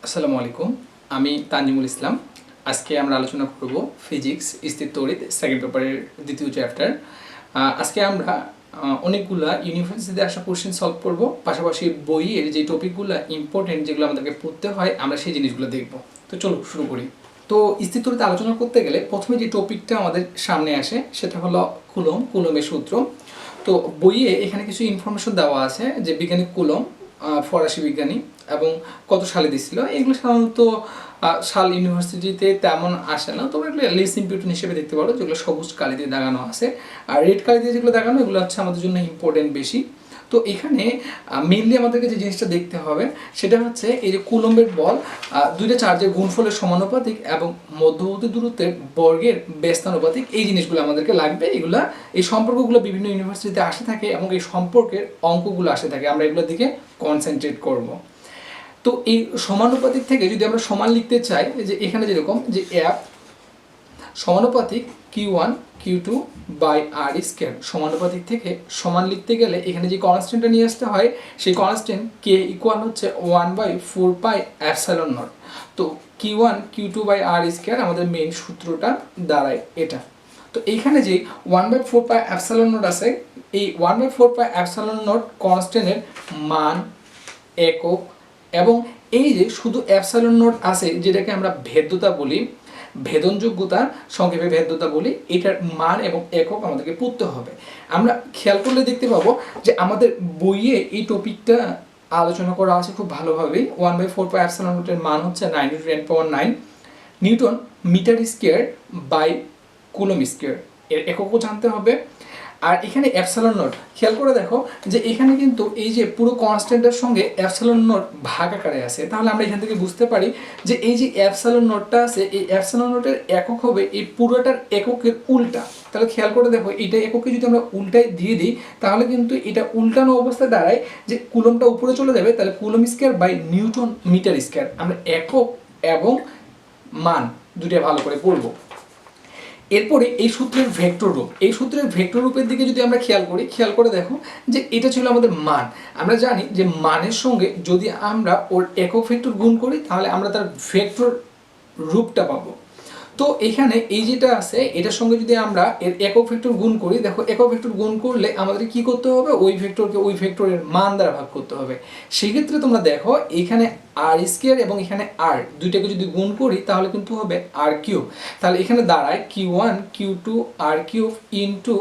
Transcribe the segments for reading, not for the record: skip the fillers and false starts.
আসসালামু আলাইকুম। আমি তানজিমুল ইসলাম। আজকে আমরা আলোচনা করব ফিজিক্স স্থির তড়িৎ সেকেন্ড পেপারের দ্বিতীয় চ্যাপ্টার। আজকে আমরা অনেকগুলা ইউনিভার্সিটিতে আসা কোশ্চেন সলভ করব, পাশাপাশি বইয়ের যে টপিকগুলো ইম্পর্টেন্ট যেগুলো আমাদেরকে পড়তে হয় আমরা সেই জিনিসগুলো দেখব। তো চলো শুরু করি। তো স্থির তড়িৎ আলোচনা করতে গেলে প্রথমে যে টপিকটা আমাদের সামনে আসে সেটা হলো কুলম্বের সূত্র। তো বইয়ে এখানে কিছু ইনফরমেশন দেওয়া আছে যে বিজ্ঞানী কুলম্ব ফরাসি বিজ্ঞানী এবং কত সালে দিছিল। এগুলো সাধারণত সাল ইউনিভার্সিটিতে তেমন আসে না, তবে এগুলো লেস ইম্পর্টেন্ট হিসেবে দেখতে পারো, যেগুলো সবুজ কালি দিয়ে দাগানো আছে। আর রেড কালি দিয়ে যেগুলো দাগানো এগুলো হচ্ছে আমাদের জন্য ইম্পর্টেন্ট বেশি। তো এখানে মেইনলি আমাদেরকে যে জিনিসটা দেখতে হবে সেটা হচ্ছে এই যে কুলম্বের বল দুইটা চার্জের গুণফলের সমানুপাতিক এবং মধ্যবর্তী দূরত্বের বর্গের ব্যস্তানুপাতিক, এই জিনিসগুলো আমাদেরকে লাগবে। এগুলা এই সম্পর্কগুলো বিভিন্ন ইউনিভার্সিটিতে আসে থাকে এবং এই সম্পর্কের অঙ্কগুলো আসে থাকে, আমরা এগুলোর দিকে কনসেন্ট্রেট করব। তো এই সমানুপাতিক থেকে যদি আমরা সমান লিখতে চাই, যে এখানে যেরকম যে এফ সমানুপাতিক Q1 Q2 by r square, সমানুপাতিক থেকে সমান লিখতে গেলে এখানে যে কনস্ট্যান্টটা নিয়ে আসতে হয় সেই কনস্ট্যান্ট কে ইকুয়াল হচ্ছে 1/4πε0। তো Q1 Q2 by r square আমাদের মেইন সূত্রটা দাঁড়ায় এটা। তো এইখানে যে 1/4πε0 আছে, এই 1/4πε0 কনস্ট্যান্টের মান, একক এবং এই যে শুধু এপসাইলন নট আছে যেটাকে আমরা ভেদ্যতা বলি, ভেদনযোগ্যতা সংক্ষেপে ভেদ্যতা বলি, এটার মান এবং একক আমাদেরকে পড়তে হবে। আমরা খেয়াল করলে দেখতে পাবো যে আমাদের বইয়ে এই টপিকটা আলোচনা করা আছে খুব ভালোভাবেই। 1/4πε0 এর মান হচ্ছে 9×10⁹ newton metre square by coulomb square, এর এককও জানতে হবে। আর এখানে এপসাইলন নট খেয়াল করে দেখো যে এখানে কিন্তু এই যে পুরো কনস্ট্যান্টের সঙ্গে এপসাইলন নট ভাগ আকারে আছে, তাহলে আমরা এখান থেকে বুঝতে পারি যে এই যে এপসাইলন নটটা আছে এই এপসাইলন নটের একক হবে এই পুরোটার এককের উল্টা। তাহলে খেয়াল করে দেখো এইটা এককে যদি আমরা উল্টায় দিয়ে দিই তাহলে কিন্তু এটা উল্টানো অবস্থায় দাঁড়ায় যে কুলমটা উপরে চলে যাবে, তাহলে coulomb square by newton metre square. আমরা একক এবং মান দুটো ভালো করে পড়বো। এরপরে এই সূত্রের ভেক্টর রূপ, এই সূত্রের ভেক্টর রূপের দিকে যদি আমরা খেয়াল করি, খেয়াল করে দেখো যে এটা ছিল আমাদের মান। আমরা জানি যে মানের সঙ্গে যদি আমরা ওর একক ভেক্টর গুণ করি তাহলে আমরা তার ভেক্টর রূপটা পাবো। তো এখানে এই যেটা আছে এটার সঙ্গে যদি আমরা এর একক ভেক্টর গুণ করি, দেখো একক ভেক্টর গুণ করলে আমাদের কি করতে হবে, ওই ভেক্টরকে ওই ভেক্টরের মান দ্বারা ভাগ করতে হবে। সেই ক্ষেত্রে তোমরা দেখো এখানে আর স্কয়ার এবং এখানে আর দুইটাকে যদি গুণ করি তাহলে কিন্তু হবে আর কিউব। তাহলে এখানে দাঁড়ায় Q1 Q2 আর কিউব ইনটু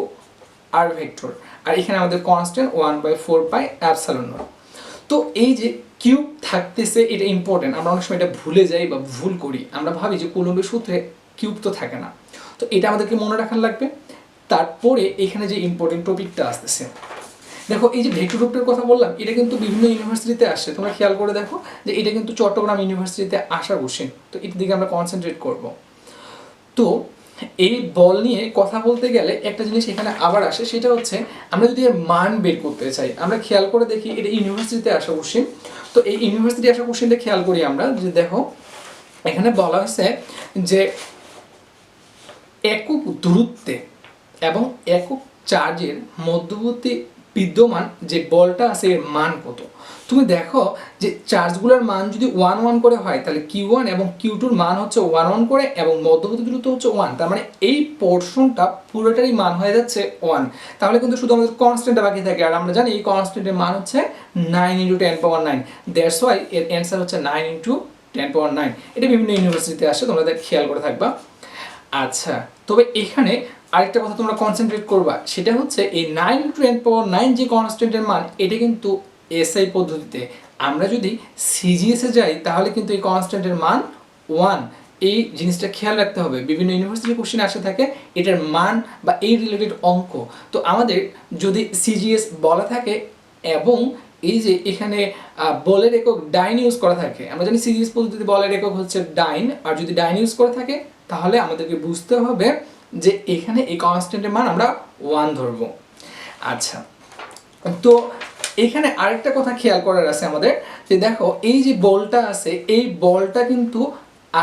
আর ভেক্টর, আর এখানে আমাদের কনস্ট্যান্ট 1/4πε0। তো এই যে কিউব থাকতেছে এটা ইম্পর্টেন্ট, আমরা অনেক সময় এটা ভুলে যাই বা ভুল করি, আমরা ভাবি যে কুলম্বের সূত্রে কিউব তো থাকে না। তো এটা আমাদেরকে মনে রাখার লাগবে। তারপরে এখানে যে ইম্পর্টেন্ট টপিকটা আসতেছে, দেখো এই যে ভেক্টর রূপের কথা বললাম এটা কিন্তু বিভিন্ন ইউনিভার্সিটিতে আসে, তোমরা খেয়াল করে দেখো যে এটা কিন্তু চট্টগ্রাম ইউনিভার্সিটিতে আসা কোশ্চেন। তো এটার দিকে আমরা কনসেন্ট্রেট করব। তো এই বল নিয়ে কথা বলতে গেলে একটা জিনিস এখানে আবার আসে, সেটা হচ্ছে আমরা যদি এর মান বের করতে চাই, আমরা খেয়াল করে দেখি এটা ইউনিভার্সিটিতে আসা কোশ্চেন। তো এই ইউনিভার্সিটি আসা কোশ্চেনটা খেয়াল করি আমরা যে দেখো এখানে বলা হয়েছে যে একক দূরত্বে এবং একক চার্জের মধ্যবর্তী বিদ্যমান যে বলটা আছে এর মান কত। তুমি দেখো যে চার্জগুলোর মান যদি 1 1 করে হয় তাহলে Q1 এবং Q2 মান হচ্ছে 1 1 করে এবং মধ্যবর্তী দূরত্ব হচ্ছে 1, তার মানে এই পোর্শনটা পুরোটারই মান হয়ে যাচ্ছে 1। তাহলে কিন্তু শুধু আমাদের কনস্ট্যান্টটা বাকি থাকে, আর আমরা জানি এই কনস্ট্যান্টের মান হচ্ছে 9×10⁹। দ্যাটস ওয়াই এর অ্যান্সার হচ্ছে 9×10⁹। এটা বিভিন্ন ইউনিভার্সিটিতে আসে, তোমরা খেয়াল করে থাকবা। আচ্ছা, তবে এখানে আরেকটা কথা তোমরা কনসেন্ট্রেট করবা, সেটা হচ্ছে এই 9×10⁹ যে কনস্ট্যান্টের মান এটা কিন্তু এসআই পদ্ধতিতে। আমরা যদি সিজিএসে যাই তাহলে কিন্তু এই কনস্ট্যান্টের মান 1, এই জিনিসটা খেয়াল রাখতে হবে। বিভিন্ন ইউনিভার্সিটির কোশ্চেন আসে থাকে এটার মান বা এই রিলেটেড অঙ্ক। তো আমাদের যদি সিজিএস বলা থাকে এবং এই যে এখানে বলের একক ডাইন ইউজ করা থাকে, আমরা জানি সিজিএস পদ্ধতিতে বলের একক হচ্ছে ডাইন, আর যদি ডাইন ইউজ করা থাকে তাহলে আমাদেরকে বুঝতে হবে যে এখানে এই কনস্ট্যান্টের মান আমরা 1 ধরব। আচ্ছা, তো এখানে আরেকটা কথা খেয়াল করার আছে আমাদের, যে দেখো এই যে বলটা আছে এই বলটা কিন্তু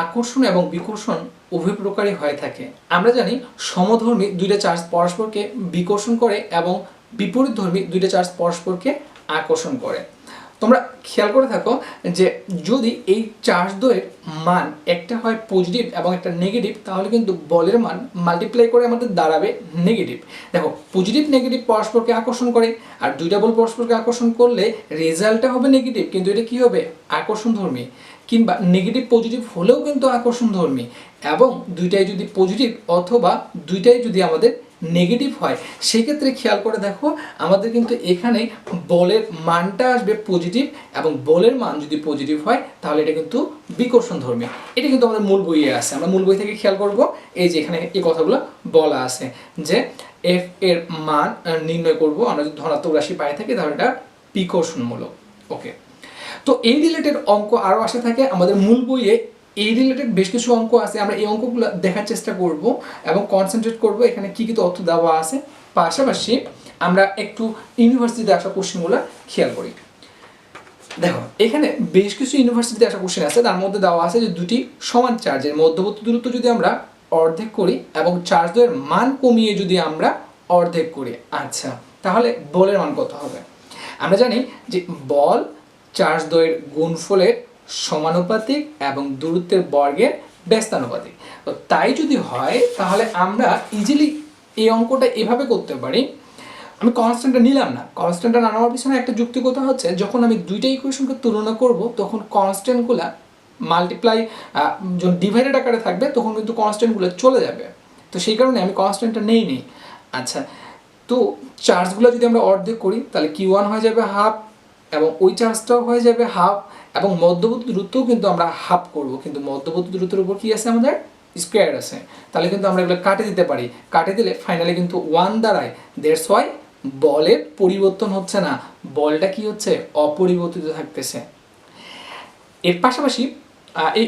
আকর্ষণ এবং বিকর্ষণ উভয় প্রকারই হয়ে থাকে। আমরা জানি সমধর্মী দুইটা চার্জ পরস্পরকে বিকর্ষণ করে এবং বিপরীতধর্মী দুইটা চার্জ পরস্পরকে আকর্ষণ করে। তোমরা খেয়াল করে থাকো যে যদি এই চার্জ দ্বয়ের মান একটা হয় পজিটিভ এবং একটা নেগেটিভ, তাহলে কিন্তু বলের মান মাল্টিপ্লাই করে আমাদের দাঁড়াবে নেগেটিভ। দেখো পজিটিভ নেগেটিভ পরস্পরকে আকর্ষণ করে, আর দুইটা বল পরস্পরকে আকর্ষণ করলে রেজাল্টটা হবে নেগেটিভ, কিন্তু এটা কি হবে আকর্ষণধর্মী। কিংবা নেগেটিভ পজিটিভ হলেও কিন্তু আকর্ষণধর্মী, এবং দুইটাই যদি পজিটিভ অথবা দুইটাই যদি আমাদের নেগেটিভ হয়, সেক্ষেত্রে খেয়াল করে দেখো আমাদের কিন্তু এখানে বলের মানটা আসবে পজিটিভ, এবং বলের মান যদি পজিটিভ হয় তাহলে এটা কিন্তু বিকর্ষণধর্মী। এটা কিন্তু আমাদের মূল বইয়ে আছে, আমরা মূল বই থেকে খেয়াল করব, এই যে এখানে এই কথাগুলো বলা আছে যে এফ এর মান নির্ণয় করব আমরা যদি ধনাত্মক রাশি পাই থাকি তাহলে এটা বিকর্ষণমূলক। ওকে, তো এই রিলেটেড অঙ্ক আরও আসে থাকে আমাদের মূল বইয়ে। এই রিলেটেড বেশ কিছু অঙ্ক আছে, আমরা এই অঙ্কগুলো দেখার চেষ্টা করব এবং কনসেন্ট্রেট করব এখানে কী কী তথ্য দেওয়া আছে। পাশাপাশি আমরা একটু ইউনিভার্সিটিতে আসা কোশ্চেনগুলো খেয়াল করি। দেখো এখানে বেশ কিছু ইউনিভার্সিটিতে আসা কোশ্চেন আছে, তার মধ্যে দেওয়া আছে যে দুটি সমান চার্জের মধ্যবর্তী দূরত্ব যদি আমরা অর্ধেক করি এবং চার্জ দ্বয়ের মান কমিয়ে যদি আমরা অর্ধেক করি, আচ্ছা তাহলে বলের মান কত হবে? আমরা জানি যে বল চার্জ দ্বয়ের গুণফলের সমানুপাতিক এবং দূরত্বের বর্গের ব্যস্তানুপাতিক। তো তাই যদি হয় তাহলে আমরা ইজিলি এই অঙ্কটা এভাবে করতে পারি। আমি কনস্ট্যান্টটা নিলাম না, কনস্ট্যান্টটা না নেওয়ার পিছনে একটা যুক্তিগত হচ্ছে, যখন আমি দুইটা ইকুয়েশনকে তুলনা করব তখন কনস্ট্যান্টগুলো মাল্টিপ্লাই যখন ডিভাইডেড আকারে থাকবে তখন কিন্তু কনস্ট্যান্টগুলো চলে যাবে, তো সেই কারণে আমি কনস্ট্যান্টটা নেই। আচ্ছা, তো চার্জগুলো যদি আমরা অর্ধেক করি তাহলে Q1 হয়ে যাবে হাফ, এবং ওই চার্জটাও হয়ে যাবে হাফ, এবং মধ্যবর্তী দূরত্বও কিন্তু আমরা হাফ করব, কিন্তু মধ্যবর্তী দূরত্বের উপর কি আছে আমাদের স্কোয়ার আছে, তাহলে কিন্তু আমরা এগুলো কাটে দিতে পারি, কাটে দিলে ফাইনালি কিন্তু 1 দাঁড়ায়। দ্যাটস ওয়াই বলের পরিবর্তন হচ্ছে না, বলটা কি হচ্ছে অপরিবর্তিত থাকতেছে। এর পাশাপাশি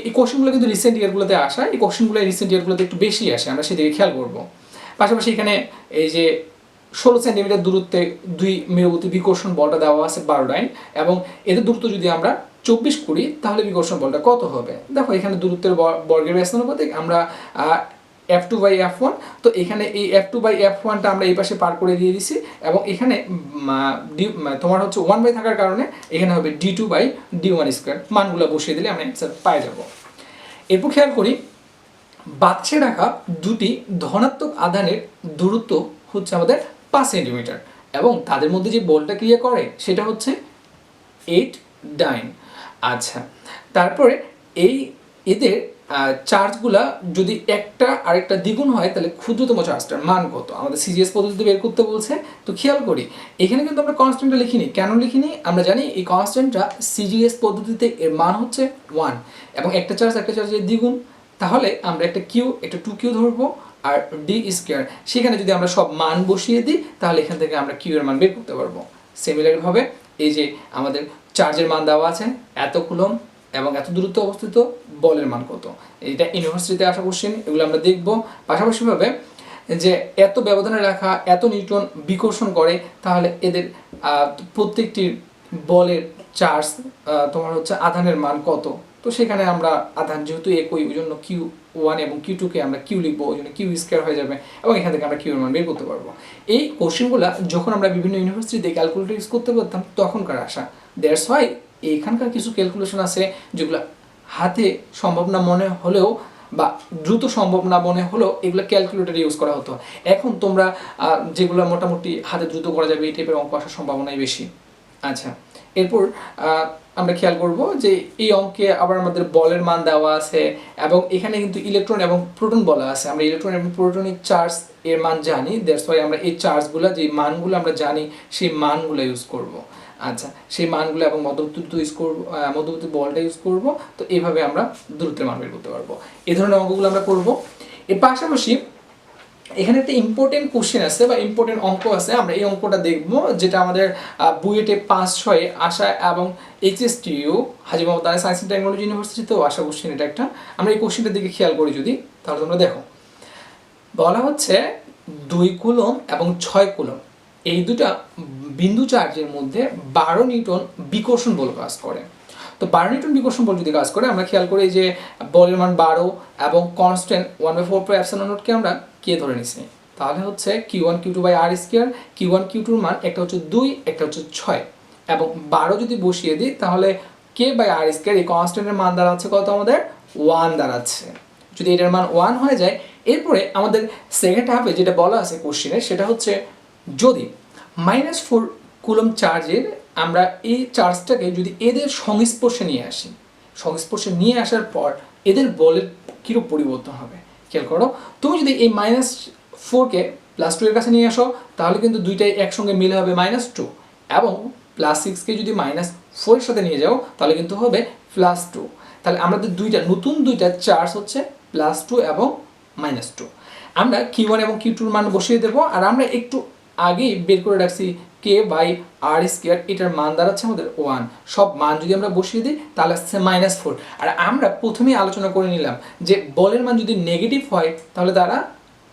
এই কোশ্চেনগুলো কিন্তু রিসেন্ট ইয়ারগুলোতে আসা, এই কোশ্চেনগুলো রিসেন্ট ইয়ারগুলোতে একটু বেশি আসে, আমরা সেদিকে খেয়াল করব। পাশাপাশি এখানে এই যে 16 সেন্টিমিটার দূরত্বে দুই মেরুবর্তী বিকর্ষণ বলটা দেওয়া আছে 12 ডাইন, এবং এদের দূরত্ব যদি আমরা 24 করি তাহলে বিকর্ষণ বলটা কত হবে? দেখো এখানে দূরত্বের বর্গের ব্যস্তানুপাতিক আমরা F2/F1, তো এখানে এই F2/F1টা আমরা এই পাশে পার করে দিয়ে দিছি, এবং এখানে তোমার হচ্ছে 1 থাকার কারণে এখানে হবে D2/D1², মানগুলো বসিয়ে দিলে আমরা অ্যান্সার পাই যাব। এরপর খেয়াল করি বাতাসে রাখা দুটি ধনাত্মক আধানের দূরত্ব হচ্ছে আমাদের 5 সেন্টিমিটার, এবং তাদের মধ্যে যে বলটা ক্রিয়া করে সেটা হচ্ছে 8 ডাইন। আচ্ছা, তারপরে এদের চার্জগুলা যদি একটা আরেকটা দ্বিগুণ হয় তাহলে ক্ষুদ্রতম চার্জটার মান কত? আমাদের সিজিএস পদ্ধতিতে বের করতে বলছে। তো খেয়াল করি এখানে কিন্তু আমরা কনস্ট্যান্টটা লিখিনি, কেন লিখিনি? আমরা জানি এই কনস্ট্যান্টটা সিজিএস পদ্ধতিতে এর মান হচ্ছে 1, এবং একটা চার্জের দ্বিগুণ, তাহলে আমরা একটা কিউ একটা 2Q ধরবো আর D², সেখানে যদি আমরা সব মান বসিয়ে দিই তাহলে এখান থেকে আমরা কিউ এর মান বের করতে পারবো। সিমিলারভাবে এই যে আমাদের চার্জের মান দেওয়া আছে এত কুলম এবং এত দূরত্বে অবস্থিত, বলের মান কত? এটা ইউনিভার্সিটিতে আসা কোশ্চেন, এগুলো আমরা দেখব। পাশাপাশিভাবে যে এত ব্যবধানে রাখা এত নিউটন বিকর্ষণ করে, তাহলে এদের প্রত্যেকটির বলের চার্জ তোমার হচ্ছে আধানের মান কত? তো সেখানে আমরা আধান যেহেতু একই, ওই জন্য Q1 এবং Q2কে আমরা কিউ লিখবো, ওই জন্য Q² হয়ে যাবে, এবং এখান থেকে আমরা কিউ এর মান বের করতে পারবো। এই কোশ্চেনগুলো যখন আমরা বিভিন্ন ইউনিভার্সিটিতে ক্যালকুলেটর ইউজ করতে পারতাম তখনকার আসা। দ্যাটস ওয়াই এখানকার কিছু ক্যালকুলেশন আছে যেগুলো হাতে সম্ভব না মনে হলেও বা দ্রুত সম্ভব না মনে হলেও এগুলো ক্যালকুলেটর ইউজ করা হতো। এখন তোমরা যেগুলো মোটামুটি হাতে দ্রুত করা যাবে এই টাইপের অঙ্ক আসার সম্ভাবনাই বেশি। আচ্ছা, এরপর আমরা খেয়াল করব যে এই অঙ্কে আবার আমাদের বলের মান দেওয়া আছে, এবং এখানে কিন্তু ইলেকট্রন এবং প্রোটন বলা আছে। আমরা ইলেকট্রন এবং প্রোটনের চার্জ এর মান জানি, দ্যাটস ওয়াই আমরা এই চার্জগুলো যে মানগুলো আমরা জানি সেই মানগুলো ইউজ করব। আচ্ছা, সেই মানগুলো এবং মধ্যবর্তী ইউজ করব, মধ্যবর্তী বলটা ইউজ করব, তো এইভাবে আমরা দূরত্বের মান বের করতে পারবো। এই ধরনের অঙ্কগুলো আমরা করব। এর পাশাপাশি এখানে একটা ইম্পর্টেন্ট কোশ্চেন আছে বা ইম্পর্টেন্ট অঙ্ক আছে, আমরা এই অঙ্কটা দেখব, যেটা আমাদের বুয়েটে 5-6 আসা এবং HSTU Haji Mohammad Ali science and technology ইউনিভার্সিটিতেও আসা কোশ্চেন এটা একটা। আমরা এই কোশ্চেনটার দিকে খেয়াল করি যদি, তাহলে তোমরা দেখো বলা হচ্ছে 2 কুলম এবং 6 কুলম এই দুটা বিন্দু চার্জের মধ্যে 12 নিউটন বিকর্ষণ বল কাজ করে। তো 12 নিউটন বিকর্ষণ বল যদি কাজ করে, আমরা খেয়াল করি যে বলের মান 12 এবং কনস্ট্যান্ট 1/4πε0কে আমরা কে ধরে নিছি, তাহলে হচ্ছে Q1 Q2/r²। Q1 Q2 এর মান একটা হচ্ছে 2, একটা হচ্ছে 6, এবং 12 যদি বসিয়ে দিই তাহলে k/r² এই কনস্ট্যান্টের মান দাঁড়াচ্ছে কত আমাদের 1 দাঁড়াচ্ছে। যদি এটার মান 1 হয়ে যায়, এরপরে আমাদের সেকেন্ড হাফে যেটা বলা আছে কোশ্চেনের সেটা হচ্ছে যদি -4 কুলম্ব চার্জের আমরা এই চার্জটাকে যদি এদের সংস্পর্শে নিয়ে আসি, সংস্পর্শে নিয়ে আসার পর এদের বলের কীরূপ পরিবর্তন হবে খেয়াল করো। তুমি যদি এই -4কে +2 এর কাছে নিয়ে আসো তাহলে কিন্তু দুইটাই একসঙ্গে মিলে হবে -2, এবং +6কে যদি -4 এর সাথে নিয়ে যাও তাহলে কিন্তু হবে +2। তাহলে আমাদের নতুন দুইটা চার্জ হচ্ছে +2 এবং -2। আমরা Q1 এবং Q2 এর মান বসিয়ে দেবো, আর আমরা একটু আগেই বের করে রাখছি k/r², এটার মান দাঁড়াচ্ছে আমাদের 1। সব মান যদি আমরা বসিয়ে দিই তাহলে আসছে -4। আর আমরা প্রথমেই আলোচনা করে নিলাম যে বলের মান যদি নেগেটিভ হয় তাহলে তারা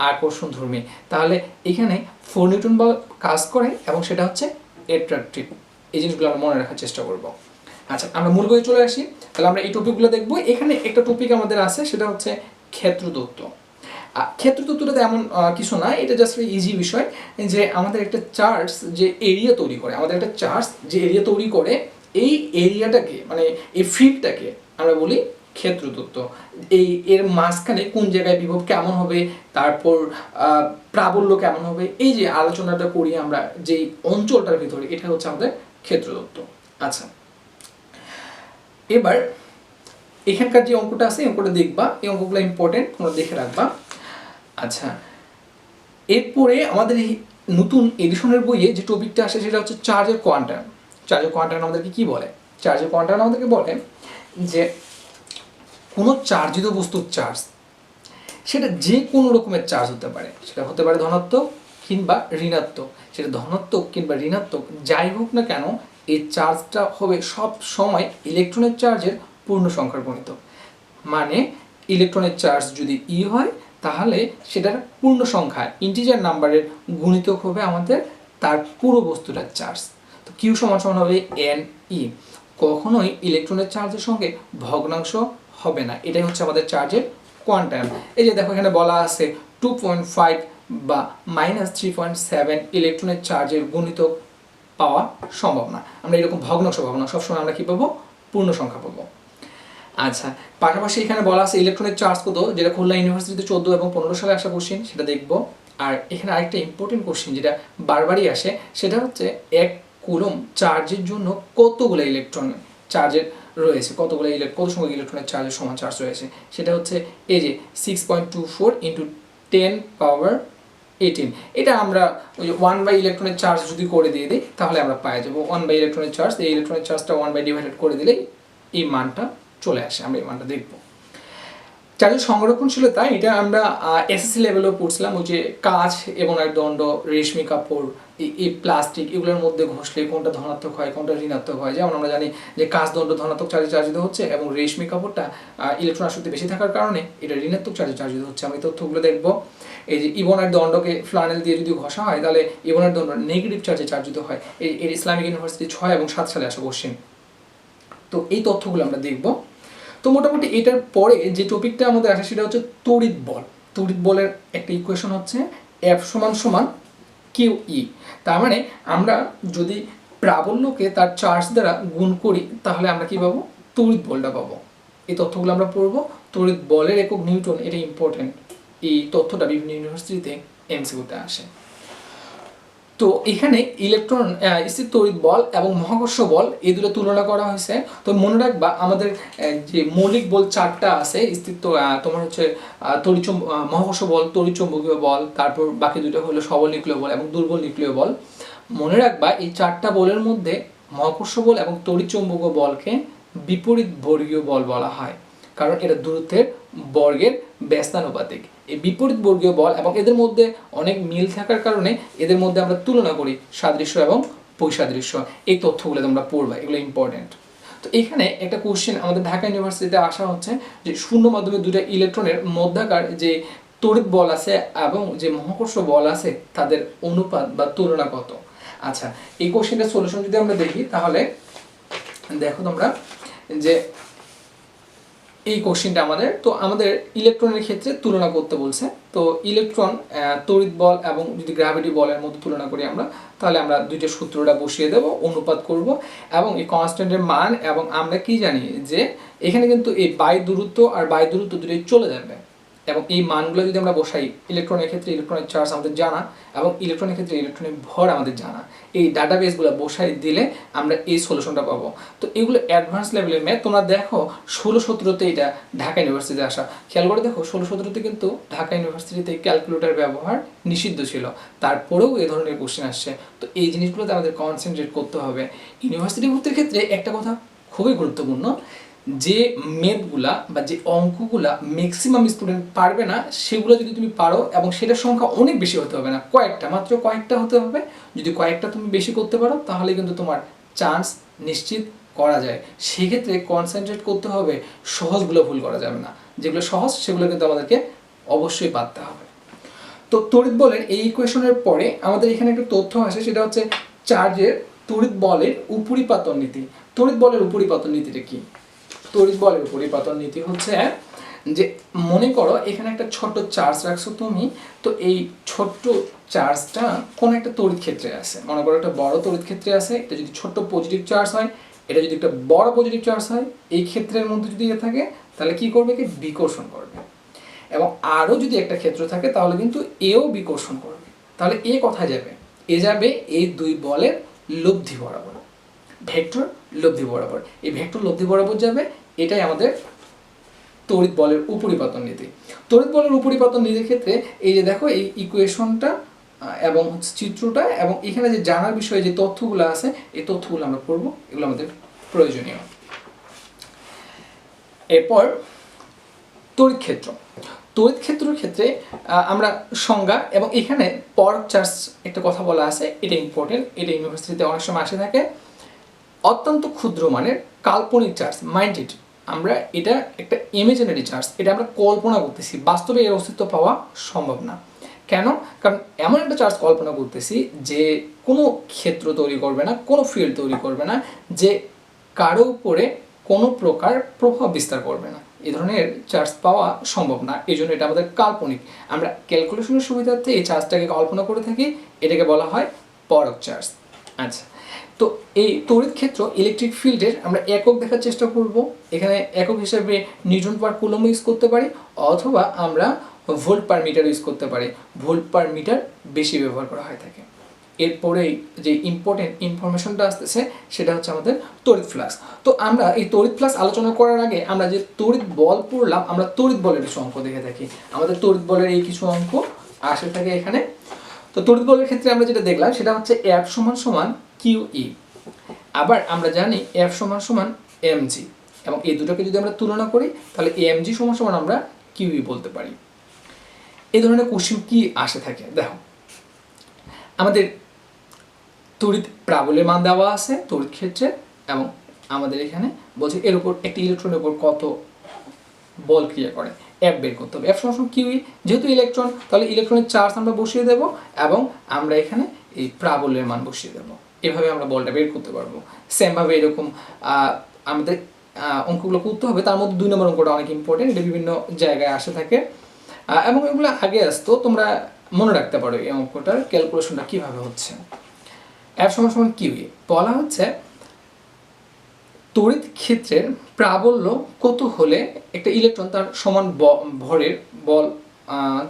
আকর্ষণধর্মী, তাহলে এখানে 4 নিউটন বল কাজ করে এবং সেটা হচ্ছে অ্যাট্রাকটিভ। এই জিনিসগুলো আমরা মনে রাখার চেষ্টা করব। আচ্ছা, আমরা মূল বইয়ে চলে আসি। তাহলে আমরা এই টপিকগুলো দেখবো। এখানে একটা টপিক আমাদের আছে, সেটা হচ্ছে ক্ষেত্রতত্ত্ব। ক্ষেত্রতত্ত্বটা এমন কিছু না, এটা জাস্ট ইজি বিষয় যে আমাদের একটা চার্জ যে এরিয়া তৈরি করে, আমাদের একটা চার্জ যে এরিয়া তৈরি করে, এই এরিয়াটাকে মানে এই ফিল্ডটাকে আমরা বলি ক্ষেত্রতত্ত্ব। এর মাঝখানে কোন জায়গায় বিভব কেমন হবে, তারপর প্রাবল্য কেমন হবে, এই যে আলোচনাটা করি আমরা যেই অঞ্চলটার ভিতরে, এটা হচ্ছে আমাদের ক্ষেত্রতত্ত্ব। আচ্ছা, এবার এখানকার যে অঙ্কটা আছে এই অঙ্কটা দেখবা, এই অঙ্কগুলো ইম্পর্টেন্ট, তোমরা দেখে রাখবা। আচ্ছা, এরপরে আমাদের এই নতুন এডিশনের বইয়ে যে টপিকটা আসে সেটা হচ্ছে চার্জের কোয়ান্টাম। চার্জের কোয়ান্টাম আমাদেরকে কি বলে? চার্জের কোয়ান্টাম আমাদেরকে বলে যে কোনো চার্জিত বস্তুর চার্জ সেটা যে কোনো রকমের চার্জ হতে পারে, সেটা হতে পারে ধনাত্মক কিংবা ঋণাত্মক। সেটা ধনাত্মক কিংবা ঋণাত্মক যাই হোক না কেন, এই চার্জটা হবে সব সময় ইলেকট্রনের চার্জের পূর্ণ সংখ্যার গণিতক। মানে ইলেকট্রনের চার্জ যদি হয় তাহলে সেটার পূর্ণ সংখ্যা ইন্টিজার নাম্বারের গুণিতক হবে আমাদের তার পুরো বস্তুটার চার্জ। তো কিউ সমান হবে NE। কখনোই ইলেকট্রনের চার্জের সঙ্গে ভগ্নাংশ হবে না। এটাই হচ্ছে আমাদের চার্জের কোয়ান্টাম। এই যে দেখো এখানে বলা আছে 2.5 বা -3.7 ইলেকট্রনের চার্জের গুণিতক পাওয়া সম্ভব না। আমরা এরকম ভগ্নাংশ পাবো না, সবসময় আমরা কি পাবো? পূর্ণ সংখ্যা পাবো। আচ্ছা, পাশাপাশি এখানে বলা আছে ইলেকট্রনের চার্জ কত, যেটা খুলনা ইউনিভার্সিটিতে 14 এবং 15 সালে আসা কোশ্চেন, সেটা দেখবো। আর এখানে আরেকটা ইম্পর্টেন্ট কোশ্চেন যেটা বারবারই আসে, সেটা হচ্ছে 1 কুলম্ব চার্জের জন্য কতগুলো ইলেকট্রন চার্জের রয়েছে, কত সংখ্যক ইলেকট্রনের চার্জের সমান চার্জ রয়েছে। সেটা হচ্ছে এই যে 6.24 × 10⁻18। এটা আমরা ওই যে 1/, ইলেকট্রনের চার্জ যদি করে দিয়ে দিই তাহলে আমরা পেয়ে যাবো 1/, ইলেকট্রনের চার্জ। এই ইলেকট্রনের চার্জটা 1/, ডিভাইডেড করে দিলেই এই মানটা চলে আসে। আমরা এই মানটা দেখব। চার্জের সংরক্ষণশীলতা, এটা আমরা SSC লেভেলেও পড়ছিলাম। ওই যে কাঁচ এবং এক দণ্ড, রেশমি কাপড়, এই প্লাস্টিক, এগুলোর মধ্যে ঘষলে কোনটা ধনাত্মক হয় কোনটা ঋণাত্মক হয়। যেমন আমরা জানি যে কাঁচ দণ্ড ধনাত্মক চার্জে চার্জিত হচ্ছে এবং রেশমি কাপড়টা ইলেকট্রন আসক্তি বেশি থাকার কারণে এটা ঋণাত্মক চার্জে চার্জিত হচ্ছে। আমি তথ্যগুলো দেখব। এই যে ইবনের দণ্ডকে ফ্লানেল দিয়ে যদি ঘষা হয় তাহলে ইবনের দণ্ড নেগেটিভ চার্জে চার্জিত হয়। এই ইসলামিক ইউনিভার্সিটি 6 এবং 7 সালে আসা কোশ্চেন। তো এই তথ্যগুলো আমরা দেখব। তো মোটামুটি এটার পরে যে টপিকটা আমাদের আসে সেটা হচ্ছে তড়িৎ বল। তড়িৎ বলের একটা ইকুয়েশন হচ্ছে F = QE। তার মানে আমরা যদি প্রাবল্যকে তার চার্জ দ্বারা গুণ করি তাহলে আমরা কি পাবো? তড়িৎ বলটা পাবো। এই তথ্যগুলো আমরা পড়বো। তড়িৎ বলের একক নিউটন, এটা ইম্পর্টেন্ট। এই তথ্যটা বিভিন্ন ইউনিভার্সিটিতে MCQতে আসে। তো এখানে ইলেকট্রন, স্থির তড়িৎ বল এবং মহাকর্ষ বল, এই দুটো তুলনা করা হয়েছে। তো মনে রাখবা আমাদের যে মৌলিক বল 4টা আছে, স্থির তোমার হচ্ছে মহাকর্ষ বল, তড়িৎচুম্বকীয় বল, তারপর বাকি দুটো হলো সবল নিউক্লিয় বল এবং দুর্বল নিউক্লিয় বল। মনে রাখবা এই 4টা বলের মধ্যে মহাকর্ষ বল এবং তড়িৎচুম্বকীয় বলকে বিপরীত বর্গীয় বল বলা হয়, কারণ এটা দূরত্বের বর্গের ব্যস্তানুপাতিক। এই বিপরীত বর্গীয় বল এবং এদের মধ্যে অনেক মিল থাকার কারণে এদের মধ্যে আমরা তুলনা করি সাদৃশ্য এবং বৈসাদৃশ্য। এই তথ্যগুলো তোমরা পড়বা, এগুলো ইম্পর্টেন্ট। তো এখানে একটা কোশ্চেন আমাদের ঢাকা ইউনিভার্সিটিতে আসা হচ্ছে যে শূন্য মাধ্যমে দুটা ইলেকট্রনের মধ্যাকার যে তড়িৎ বল আছে এবং যে মহাকর্ষ বল আছে তাদের অনুপাত বা তুলনা কত। আচ্ছা, এই কোশ্চেনটার সলিউশন যদি আমরা দেখি তাহলে দেখো তোমরা যে এই কোশ্চেনটা আমাদের ইলেকট্রনের ক্ষেত্রে তুলনা করতে বলছে। তো ইলেকট্রন তড়িৎ বল এবং যদি গ্র্যাভিটি বলের মধ্যে তুলনা করি আমরা, তাহলে আমরা দুইটা সূত্রটা বসিয়ে দেব, অনুপাত করব এবং এই কনস্ট্যান্টের মান, এবং আমরা কি জানি যে এখানে কিন্তু এই বাই দূরত্ব আর বাই দূরত্ব দুটোই চলে যাবে, এবং এই মানগুলো যদি আমরা বসাই, ইলেকট্রনের ক্ষেত্রে ইলেকট্রনের চার্জ আমাদের জানা এবং ইলেকট্রনের ক্ষেত্রে ইলেকট্রনের ভর আমাদের জানা, এই ডাটাবেসগুলো বসাই দিলে আমরা এই সলিউশনটা পাবো। তো এগুলো অ্যাডভান্স লেভেলের ম্যাথ। তোমরা দেখো 16-17তে এটা ঢাকা ইউনিভার্সিটিতে আসা, খেয়াল করে দেখো 16-17তে কিন্তু ঢাকা ইউনিভার্সিটিতে ক্যালকুলেটর ব্যবহার নিষিদ্ধ ছিল, তারপরেও এ ধরনের কোশ্চেন আসছে। তো এই জিনিসগুলোতে আমাদের কনসেন্ট্রেট করতে হবে। ইউনিভার্সিটি ভর্তির ক্ষেত্রে একটা কথা খুবই গুরুত্বপূর্ণ, যে মেথগুলা বা যে অঙ্কগুলা ম্যাক্সিমাম স্টুডেন্ট পারবে না, সেগুলো যদি তুমি পারো, এবং সেটার সংখ্যা অনেক বেশি হতে হবে না, মাত্র কয়েকটা হতে হবে, যদি কয়েকটা তুমি বেশি করতে পারো তাহলে কিন্তু তোমার চান্স নিশ্চিত করা যায়। সেক্ষেত্রে কনসেন্ট্রেট করতে হবে, সহজগুলো ভুল করা যাবে না, যেগুলো সহজ সেগুলো কিন্তু আমাদেরকে অবশ্যই পারতে হবে। তো তড়িৎ বলের এই ইকুয়েশনের পরে আমাদের এখানে একটা তথ্য আসে, সেটা হচ্ছে চার্জের তড়িৎ বলের উপরিপাতন নীতি। তড়িৎ বলের উপরিপাতন নীতিটা কি? তড়িৎ বলের পরিপাতন নীতি হচ্ছে যে, মনে করো এখানে একটা ছোট্ট চার্জ রাখছো তুমি, তো এই ছোট্ট চার্জটা কোন একটা তড়িৎ ক্ষেত্রে আছে, মনে করো একটা বড় তড়িৎ ক্ষেত্রে আছে, এটা যদি ছোট্ট পজিটিভ চার্জ হয়, এটা যদি একটা বড় পজিটিভ চার্জ হয়, এই ক্ষেত্রের মধ্যে যদি থাকে তাহলে কি করবে, কি বিকর্ষণ করবে, এবং আরও যদি একটা ক্ষেত্র থাকে তাহলে কিন্তু এও বিকর্ষণ করবে। তাহলে এ কোথায় যাবে? এ যাবে এই দুই বলের লব্ধি বরাবর, ভেক্টর লব্ধি বরাবর, এই ভেক্টর লব্ধি বরাবর যাবে। এটাই আমাদের তড়িৎ বলের উপরিপাতন নীতি। তড়িৎ বলের উপরিপাতন নীতির ক্ষেত্রে এই যে দেখো এই ইকুয়েশনটা এবং চিত্রটা, এবং এখানে যে জানার বিষয়ে যে তথ্যগুলো আছে, এই তথ্যগুলো আমরা পড়বো, এগুলো আমাদের প্রয়োজনীয়। এরপর তড়িৎ ক্ষেত্র। তড়িৎ ক্ষেত্রের ক্ষেত্রে আমরা সংজ্ঞা, এবং এখানে পরক চার্জ একটা কথা বলা আছে, এটা ইম্পর্টেন্ট, এটা ইউনিভার্সিটিতে অনেক সময় আসে থাকে। অত্যন্ত ক্ষুদ্র মানের কাল্পনিক চার্জ, মাইন্ড ইট, আমরা এটা একটা ইমেজিনারি চার্জ, এটা আমরা কল্পনা করতেছি, বাস্তবে এর অস্তিত্ব পাওয়া সম্ভব না। কেন? কারণ এমন একটা চার্জ কল্পনা করতেছি যে কোনো ক্ষেত্র তৈরি করবে না, কোনো ফিল্ড তৈরি করবে না, যে কারো উপরে কোনো প্রকার প্রভাব বিস্তার করবে না, এই ধরনের চার্জ পাওয়া সম্ভব না। এই জন্য এটা আমাদের কাল্পনিক, আমরা ক্যালকুলেশনের সুবিধার্থে এই চার্জটাকে কল্পনা করে থাকি, এটাকে বলা হয় পরক চার্জ। আচ্ছা, তো এই তড়িৎ ক্ষেত্র ইলেকট্রিক ফিল্ডের আমরা একক দেখার চেষ্টা করব। এখানে একক হিসেবে নিউটন পার কুলম্ব ইউজ করতে পারি, অথবা আমরা ভোল্ট পার মিটার ইউজ করতে পারি। ভোল্ট পার মিটার বেশি ব্যবহার করা হয় থাকে। এরপরেই যে ইম্পর্টেন্ট ইনফরমেশনটা আসতেছে সেটা হচ্ছে আমাদের তড়িৎ ফ্লাক্স। তো আমরা এই তড়িৎ ফ্লাক্স আলোচনা করার আগে আমরা যে তড়িৎ বল পড়লাম, আমরা তড়িৎ বলের কিছু অঙ্ক দেখে থাকি। আমাদের তড়িৎ বলের এই কিছু অঙ্ক আসে থাকে এখানে। তো তড়িৎ বলের ক্ষেত্রে আমরা যেটা দেখলাম সেটা হচ্ছে F = QE। আবার আমরা জানি F = mg, এবং এই দুটোকে যদি আমরা তুলনা করি তাহলে mg = আমরা QE বলতে পারি। এই ধরনের কোশ্চেন কি আসে থাকে দেখো, আমাদের তড়িৎ প্রাবল্যের মান দেওয়া আছে তড়িৎ ক্ষেত্রে, এবং আমাদের এখানে বলছে এর উপর একটি ইলেকট্রনের উপর কত বল ক্রিয়া করে, F বের করতে হবে। F = QE, যেহেতু ইলেকট্রন তাহলে ইলেকট্রনের চার্জ আমরা বসিয়ে দেব, এবং আমরা এখানে এই প্রাবল্যের মান বসিয়ে দেব। এভাবে আমরা বলটা বের করতে পারবো। সেমভাবে এরকম আমাদের অঙ্কগুলো করতে হবে। তার মধ্যে 2 নম্বর অঙ্কটা অনেক ইম্পর্টেন্ট, এটা বিভিন্ন জায়গায় আসে থাকে, এবং এগুলো আগে আসতো, তোমরা মনে রাখতে পারো এই অঙ্কটার ক্যালকুলেশনটা কীভাবে হচ্ছে। F = QE বলা হচ্ছে তড়িৎ ক্ষেত্রের প্রাবল্য কত হলে একটা ইলেকট্রন তার সমান ভরের বল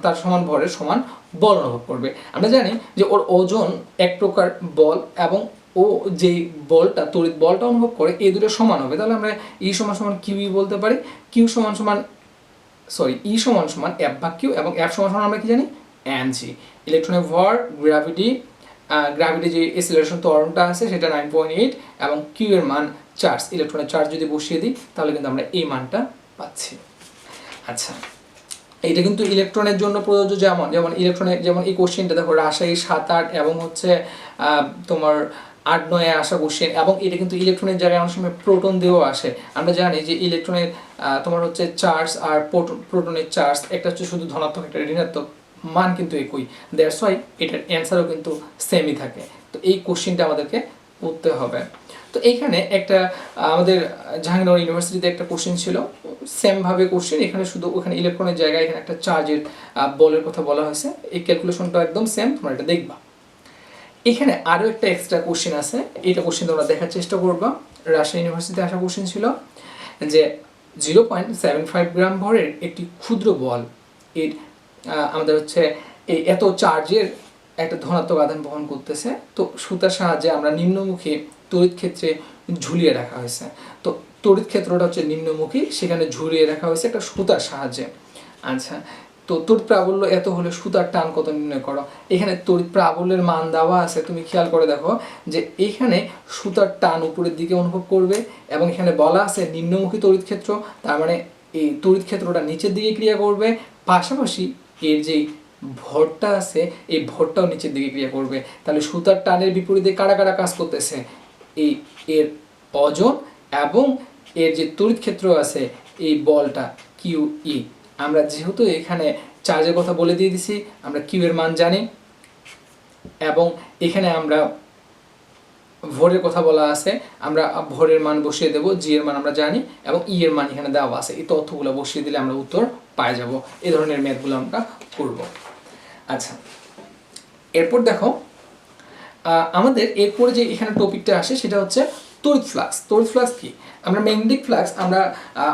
তার সমান ভরের সমান বল অনুভব করবে। আমরা জানি যে ওর ওজন এক প্রকার বল, এবং ও যেই বলটা তড়িৎ বলটা অনুভব করে এই দুটো সমান হবে, তাহলে আমরা E = QE বলতে পারি। E = F/Q, এবং F = আমরা কি জানি mg। ইলেকট্রনের ভর, গ্র্যাভিটি যে এক্সিলারেশন ত্বরণটা আছে সেটা 9.8, এবং Q এর মান চার্জ, ইলেকট্রনের চার্জ যদি বসিয়ে দিই তাহলে কিন্তু আমরা এই মানটা পাচ্ছি। আচ্ছা, এইটা কিন্তু ইলেকট্রনের জন্য প্রযোজ্য, যেমন ইলেকট্রনের, যেমন এই কোশ্চেনটা দেখো রাজশাহী 7-8 এবং হচ্ছে তোমার 8-9-এ আসা কোশ্চেন, এবং এটা কিন্তু ইলেকট্রনের জায়গায় অনেক সময় প্রোটন দিয়েও আসে। আমরা জানি যে ইলেকট্রনের তোমার হচ্ছে চার্জ আর প্রোটনের চার্জ, একটা হচ্ছে শুধু ধনাত্মক, একটা ঋণাত্মক, মান কিন্তু একই, দ্যাটস ওয়াই এটার অ্যান্সারও কিন্তু সেমই থাকে। তো এই কোশ্চেনটা আমাদেরকে করতে হবে। তো এইখানে একটা আমাদের জাহাঙ্গীরনগর ইউনিভার্সিটিতে একটা কোশ্চেন ছিল, সেমভাবে কোশ্চেন, এখানে শুধু ওখানে ইলেকট্রনের জায়গায় এখানে একটা চার্জের বলের কথা বলা হয়েছে। এই ক্যালকুলেশনটা একদম সেম, তোমরা এটা দেখবা। এখানে আরও একটা এক্সট্রা কোশ্চেন আছে, এইটা কোশ্চেন তোমরা দেখার চেষ্টা করবা। রাজশাহী ইউনিভার্সিটিতে আসা কোশ্চেন ছিল যে 0.75 গ্রাম ভরের একটি ক্ষুদ্র বল এর আমাদের হচ্ছে এই এত চার্জের একটা ধনাত্মক আধান বহন করতেছে। তো সুতার সাহায্যে আমরা নিম্নমুখী তড়িৎ ক্ষেত্রে ঝুলিয়ে রাখা হয়েছে। তো তড়িৎ ক্ষেত্রটা হচ্ছে নিম্নমুখী, সেখানে ঝুলিয়ে রাখা হয়েছে একটা সুতার সাহায্যে। আচ্ছা, তো তড়িৎ প্রাবল্য এত হলে সুতার টান কত নির্ণয় করো। এখানে তড়িৎ প্রাবল্যের মান দেওয়া আছে, তুমি খেয়াল করে দেখো যে এখানে সুতার টান উপরের দিকে অনুভব করবে, এবং এখানে বলা আছে নিম্নমুখী তড়িৎ ক্ষেত্র, তার মানে এই তড়িৎ ক্ষেত্রটা নিচের দিকে ক্রিয়া করবে, পাশাপাশি এর যেই ভরটা আছে এই ভরটাও নিচের দিকে ক্রিয়া করবে। তাহলে সুতার টানের বিপরীতে কারা কারা কাজ করতেছে, এই এর ওজন এবং এর যে তড়িৎ ক্ষেত্র আছে এই বলটা কিউ ই। আমরা যেহেতু এখানে চার্জের কথা বলে দিয়ে দিছি, আমরা কিউ এর মান জানি, এবং এখানে আমরা ভরের কথা বলা আছে, আমরা ভরের মান বসিয়ে দেব, জি এর মান আমরা জানি, এবং ই এর মান এখানে দেওয়া আছে। এই তথ্যগুলো বসিয়ে দিলে আমরা উত্তর পাই যাব। এই ধরনের ম্যাথগুলো আমরা করব। আচ্ছা, এরপর দেখো আমাদের এরপরে যে এখানে টপিকটা আসে সেটা হচ্ছে তড়িৎ ফ্লাক্স। তড়িৎ ফ্লাক্স কি? আমরা ম্যাগনেটিক ফ্লাক্স, আমরা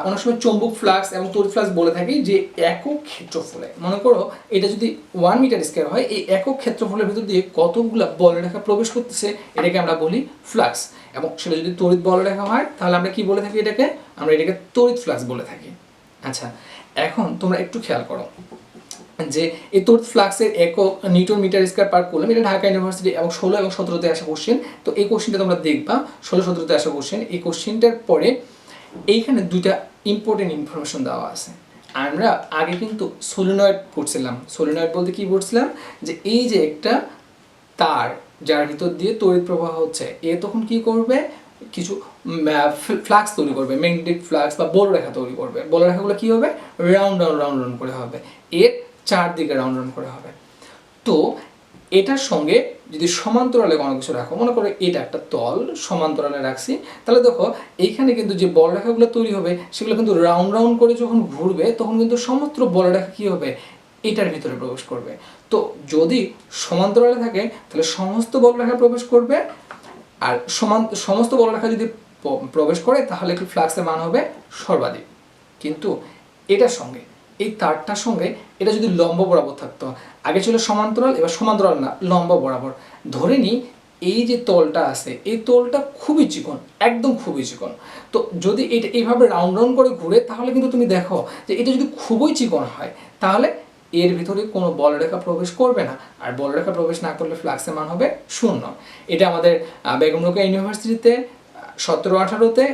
অনেক সময় চৌম্বক ফ্লাক্স এবং তড়িৎ ফ্লাক্স বলে থাকি যে একক ক্ষেত্রফলে, মনে করো এটা যদি 1 মিটার স্কয়ার হয়, এই একক ক্ষেত্রফলের ভিতর দিয়ে কতগুলো বলরেখা প্রবেশ করতেছে এটাকে আমরা বলি ফ্লাক্স। এবং সেটা যদি তড়িৎ বলরেখা হয় তাহলে আমরা কি বলে থাকি এটাকে? আমরা এটাকে তড়িৎ ফ্লাক্স বলে থাকি। আচ্ছা, এখন তোমরা একটু খেয়াল করো যে এই তড়িৎ ফ্লাক্সের একক newton metre square per coulomb, এটা ঢাকা ইউনিভার্সিটি এবং 16 এবং 17তে আসা কোশ্চেন। তো এই কোশ্চেনটা তোমরা দেখবা, 16 17তে আসা কোশ্চেন। এই কোশ্চেনটার পরে এইখানে দুইটা ইম্পর্টেন্ট ইনফরমেশন দেওয়া আছে। আমরা আগে কিন্তু সোলিনয়েড পড়ছিলাম। সোলিনয়েড বলতে কি পড়ছিলাম, যে এই যে একটা তার যার ভিতর দিয়ে তড়িৎ প্রবাহ হচ্ছে, এ তখন কি করবে, কিছু ফ্লাক্স তৈরি করবে, ম্যাগনেটিক ফ্লাক্স বা বলরেখা তৈরি করবে। বলরেখাগুলো কি হবে, রাউন্ড রাউন্ড রাউন্ড রাউন্ড করে হবে, এর চারদিকে রাউন্ড রাউন্ড করে হবে। তো এটার সঙ্গে যদি সমান্তরালে কোনো কিছু রাখো, মনে করো এটা একটা তল সমান্তরালে রাখছি, তাহলে দেখো এইখানে কিন্তু যে বলরেখাগুলো তৈরি হবে সেগুলো কিন্তু রাউন্ড রাউন্ড করে যখন ঘুরবে তখন কিন্তু সমস্ত বলরেখা কি হবে, এটার ভিতরে প্রবেশ করবে। তো যদি সমান্তরালে থাকে তাহলে সমস্ত বলরেখা প্রবেশ করবে, আর সমস্ত বলরেখা যদি প্রবেশ করে তাহলে কি ফ্লাক্সের মান হবে সর্বাধিক। কিন্তু এটার সঙ্গে এই তারটার সঙ্গে এটা যদি লম্ব বরাবর থাকতো, আগে ছিল সমান্তরাল, এবার সমান্তরাল না, লম্ব বরাবর। ধরে নিই এই যে তলটা আছে এই তলটা খুবই চিকন, একদম খুবই চিকন। তো যদি এটা এইভাবে রাউন্ড রাউন্ড করে ঘুরে তাহলে কিন্তু তুমি দেখো যে এটা যদি খুবই চিকন হয় তাহলে এর ভিতরে কোনো বলরেখা প্রবেশ করবে না, আর বলরেখা প্রবেশ না করলে ফ্লাক্সের মান হবে 0। এটা আমাদের বেগম রোকেয়া ইউনিভার্সিটিতে 17 18তে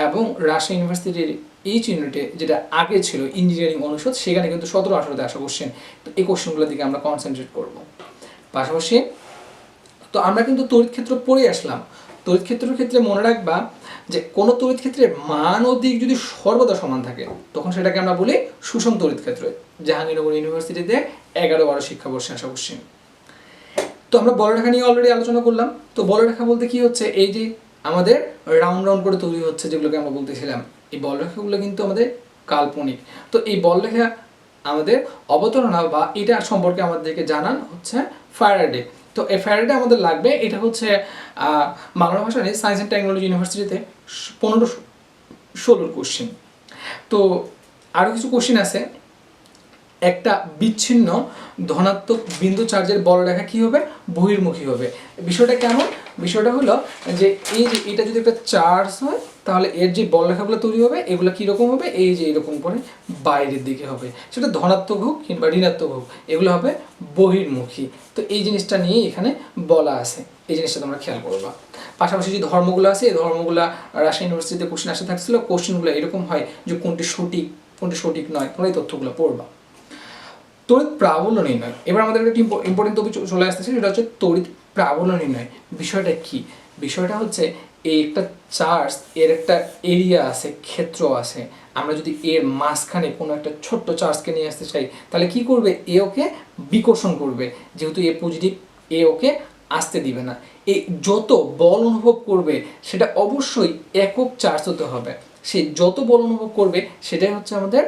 এবং রাজশাহী ইউনিভার্সিটির এইচ ইউনিটে যেটা আগে ছিল ইঞ্জিনিয়ারিং অনুষদ, সেখানে কিন্তু 17 18তে আসা কোশ্চেন। তো এই কোশ্চেনগুলোর দিকে আমরা কনসেন্ট্রেট করব। পাশাপাশি তো আমরা কিন্তু তড়িৎ ক্ষেত্র পড়ে আসলাম। তড়িৎ ক্ষেত্রের ক্ষেত্রে মনে রাখবা যে কোনো তড়িৎ ক্ষেত্রে মান ও দিক যদি সর্বদা সমান থাকে তখন সেটাকে আমরা বলি সুষম তড়িৎ ক্ষেত্র। জাহাঙ্গীরনগর ইউনিভার্সিটিতে 11-12 শিক্ষাবর্ষে আসা কোশ্চেন। তো আমরা বলরেখা নিয়ে অলরেডি আলোচনা করলাম। তো বলরেখা বলতে কি হচ্ছে, এই যে আমাদের রাউন্ড রাউন্ড করে তৈরি হচ্ছে যেগুলোকে আমরা বলতেছিলাম, এই বলরেখাগুলো কিন্তু আমাদের কাল্পনিক। তো এই বলরেখা আমাদের অবতারণা বা এটা সম্পর্কে আমাদেরকে জানান হচ্ছে ফ্যারাডে। তো এই ফ্যারাডে আমাদের লাগবে, এটা হচ্ছে বাংলা ভাষা নেই, সায়েন্স অ্যান্ড টেকনোলজি ইউনিভার্সিটিতে 15-16 কোশ্চেন। তো আরও কিছু কোশ্চেন আছে। একটা বিচ্ছিন্ন ধনাত্মক বিন্দু চার্জের বলরেখা কি হবে, বহির্মুখী হবে। বিষয়টা কেমন, বিষয়টা হলো যে এই যে এটা যদি একটা চার্জ হয় তাহলে এর যে বলরেখাগুলো তৈরি হবে এগুলো কীরকম হবে, এই যে এরকম করে বাইরের দিকে হবে, সেটা ধনাত্মক হোক কিংবা ঋণাত্মক হোক, এগুলো হবে বহির্মুখী। তো এই জিনিসটা নিয়ে এখানে বলা আছে, এই জিনিসটা তোমরা খেয়াল করবা। পাশাপাশি যে ধর্মগুলো আছে এই ধর্মগুলো রাজশাহী ইউনিভার্সিটিতে কোশ্চেন আসতে থাকছিল। কোশ্চেনগুলো এরকম হয় যে কোনটি সঠিক কোনটি সঠিক নয়, তোমরা এই তথ্যগুলো পড়বা। তড়িৎ প্রাবল্য নির্ণয়, এবার আমাদের একটা ইম্পর্টেন্ট টপিক চলে আসতেছে, সেটা হচ্ছে তড়িৎ প্রাবল্য নির্ণয়। বিষয়টা কি, বিষয়টা হচ্ছে এই একটা চার্জ এর একটা এরিয়া আছে, ক্ষেত্র আছে। আমরা যদি এর মাঝখানে কোনো একটা ছোট্ট চার্জকে নিয়ে আসতে চাই তাহলে কি করবে, এ ওকে বিকর্ষণ করবে, যেহেতু এ পজিটিভ এ ওকে আসতে দিবে না। এই যত বল অনুভব করবে সেটা অবশ্যই একক চার্জ হতে হবে। সে যত বল অনুভব করবে সেটাই হচ্ছে আমাদের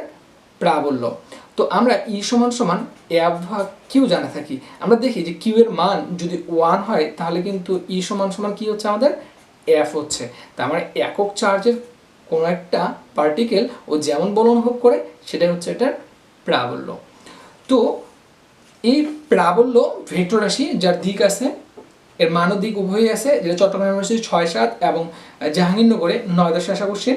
প্রাবল্য। তো আমরা ই সমান সমান এফ ভাগ কিউ জানা থাকি। আমরা দেখি যে কিউ এর মান যদি 1 হয় তাহলে কিন্তু ই সমান সমান কি হচ্ছে আমাদের এফ হচ্ছে। তার মানে একক চার্জের কোনো একটা পার্টিকেল ও যেমন বল অনুভব করে সেটাই হচ্ছে এটার প্রাবল্য। তো এই প্রাবল্য ভেক্টর রাশি যার দিক আছে, এর মান ও দিক উভয়ই আছে, যেটা চট্টগ্রাম ইউনিভার্সিটি 6-7 এবং জাহাঙ্গীরনগরে 9-10 আসা করছে।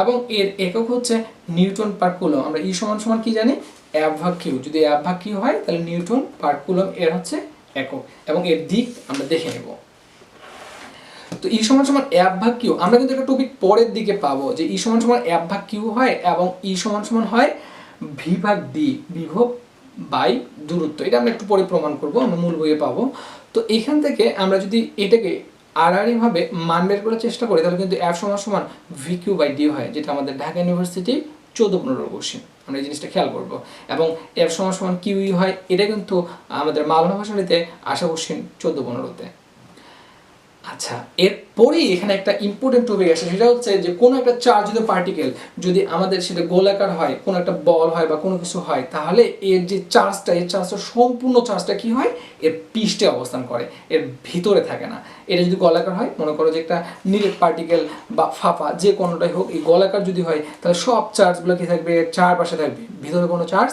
এবং এর একক হচ্ছে নিউটন পার কুলম। আমরা ই সমান সমান কি জানি, এফ ভাগ কিউ। যদি এফ ভাগ কিউ হয় তাহলে নিউটন পার কুলম এর হচ্ছে একক, এবং এর দিক আমরা দেখে নেব। তো ই সমান সমান এফ ভাগ কিউ আমরা কিন্তু একটা টপিক পরের দিকে পাবো যে ই সমান সমান এফ ভাগ কিউ হয় এবং ই সমান সমান হয় ভি ভাগ ডি, বিভব বাই দূরত্ব। এটা আমরা একটু পরে প্রমাণ করব, আমরা মূল বইয়ে পাবো। তো এখান থেকে আমরা যদি এটাকে আড়াআড়ি ভাবে মান বের করার চেষ্টা করি তাহলে কিন্তু এফ সমান সমান ভি কিউ বাই ডি হয়, যেটা আমাদের ঢাকা ইউনিভার্সিটি 14-15 কোশ্চেন। আমরা এই জিনিসটা খেয়াল করব। এবং এফ সমান সমান কিউই হয়, এটা কিন্তু আমাদের মালনা ভাষাটিতে আসা কোশ্চেন 14-15-তে। আচ্ছা, এরপরেই এখানে একটা ইম্পর্টেন্ট টপিক আসে, সেটা হচ্ছে যে কোনো একটা চার্জিত পার্টিকেল যদি আমাদের সেটা গোলাকার হয়, কোনো একটা বল হয় বা কোনো কিছু হয়, তাহলে এর যে চার্জটা, এর চার্জটা সম্পূর্ণ চার্জটা কি হয়, এর পৃষ্ঠে অবস্থান করে, এর ভিতরে থাকে না। এটা যদি গোলাকার হয়, মনে করো যে একটা নিরেট পার্টিকেল বা ফাঁপা যে কোনোটাই হোক, এই গোলাকার যদি হয় তাহলে সব চার্জগুলো কি থাকবে, এর চারপাশে থাকবে, ভিতরে কোনো চার্জ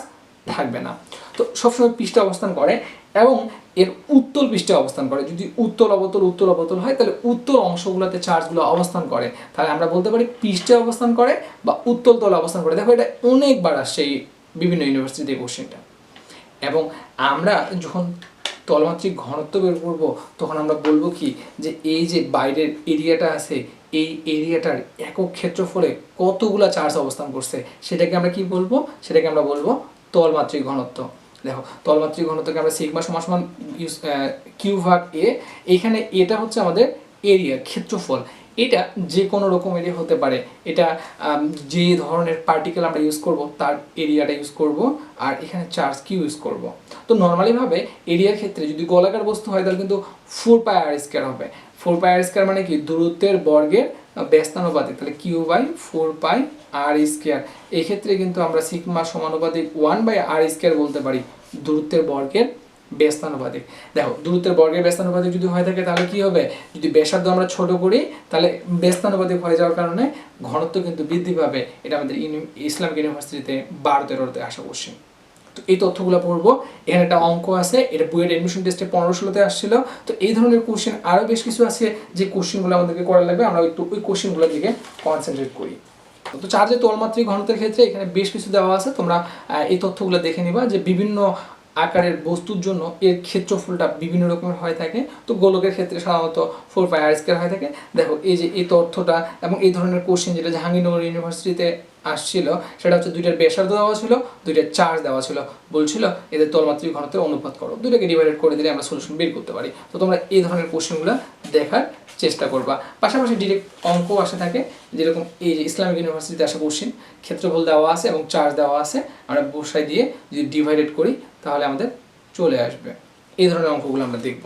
থাকবে না। তো সবসময় পৃষ্ঠে অবস্থান করে এবং এর উত্তল পৃষ্ঠে অবস্থান করে। যদি উত্তল অবতল হয় তাহলে উত্তল অংশগুলোতে চার্জগুলো অবস্থান করে, তাহলে আমরা বলতে পারি পৃষ্ঠে অবস্থান করে বা উত্তল তলে অবস্থান করে। দেখো এটা অনেকবার আসছে এই বিভিন্ন ইউনিভার্সিটিতে কোশ্চেনটা। এবং আমরা যখন তলমাত্রিক ঘনত্ব বের করব তখন আমরা বলবো কি, যে এই যে বাইরের এরিয়াটা আছে, এই এরিয়াটার একক ক্ষেত্রফলে কতগুলা চার্জ অবস্থান করছে সেটাকে আমরা কি বলবো, সেটাকে আমরা বলবো তলমাত্রিক ঘনত্ব। দেখো তলমাত্রিক ঘনত্বকে আমরা সিগমা সমান সমান কিউ ভাগ এ, এইখানে এটা হচ্ছে আমাদের এরিয়া, ক্ষেত্রফল। এটা যে কোনো রকম এরিয়া হতে পারে, এটা যে ধরনের পার্টিকেল আমরা ইউজ করব তার এরিয়াটা ইউজ করব, আর এখানে চার্জ কিউ ইউজ করব। তো নর্মালিভাবে এরিয়ার ক্ষেত্রে যদি গোলাকার বস্তু হয় তাহলে কিন্তু 4πr² হবে। 4πr² মানে কি, দূরত্বের বর্গের ব্যস্তানুপাতিক, তাহলে কিউ বাই 4πr²। এই ক্ষেত্রে কিন্তু আমরা সিগমা সমানুপাতিক 1/r² বলতে পারি, দূরত্বের বর্গের ব্যস্তানুপাতিক। দেখো দূরত্বের বর্গের ব্যস্তানুপাতিক যদি হয়ে থাকে তাহলে কি হবে, যদি ব্যাসার্ধ আমরা ছোট করি তাহলে ব্যস্তানুপাতিক হয়ে যাওয়ার কারণে ঘনত্ব কিন্তু বৃদ্ধি পাবে। এটা আমাদের ইসলামিক ইউনিভার্সিটিতে 12-13-তে আসা কোশ্চেন। তো এই তথ্যগুলো পড়বো। এখানে একটা অঙ্ক আছে, এটা বইয়ের এডমিশন টেস্টে 15-16-তে আসছিল। তো এই ধরনের কোশ্চেন আরও বেশ কিছু আছে যে কোশ্চেনগুলো আমাদেরকে করা লাগবে, আমরা একটু ওই কোশ্চেনগুলোর দিকে কনসেন্ট্রেট করি। তো চার্জের তলমাত্রিক ঘনত্বের ক্ষেত্রে এখানে বেশ কিছু দেওয়া আছে, তোমরা এই তথ্যগুলো দেখে নিবা যে বিভিন্ন আকারের বস্তুর জন্য এর ক্ষেত্রফলটা বিভিন্ন রকমের হয়ে থাকে। তো গোলকের ক্ষেত্রে সাধারণত 4πr² হয়ে থাকে। দেখো এই যে এই তথ্যটা এবং এই ধরনের কোশ্চেন যেটা জাহাঙ্গীরনগর ইউনিভার্সিটিতে আসছিল, সেটা হচ্ছে দুইটার ব্যাসার্ধ দেওয়া ছিল, দুইটার চার্জ দেওয়া ছিল, বলছিল এদের তলমাত্রিক ঘনত্বের অনুপাত করো, দুইটাকে ডিভাইডেড করে দিলে আমরা সলিউশন বের করতে পারি। তো তোমরা এই ধরনের কোশ্চেনগুলো দেখার চেষ্টা করবা। পাশাপাশি ডিরেক্ট অঙ্ক আসে থাকে, যেরকম এই যে ইসলামিক ইউনিভার্সিটিতে আসা কোশ্চেন, ক্ষেত্রফল দেওয়া আছে এবং চার্জ দেওয়া আছে, আমরা বসাই দিয়ে যদি ডিভাইডেড করি তাহলে আমাদের চলে আসবে। এই ধরনের অঙ্কগুলো আমরা দেখব।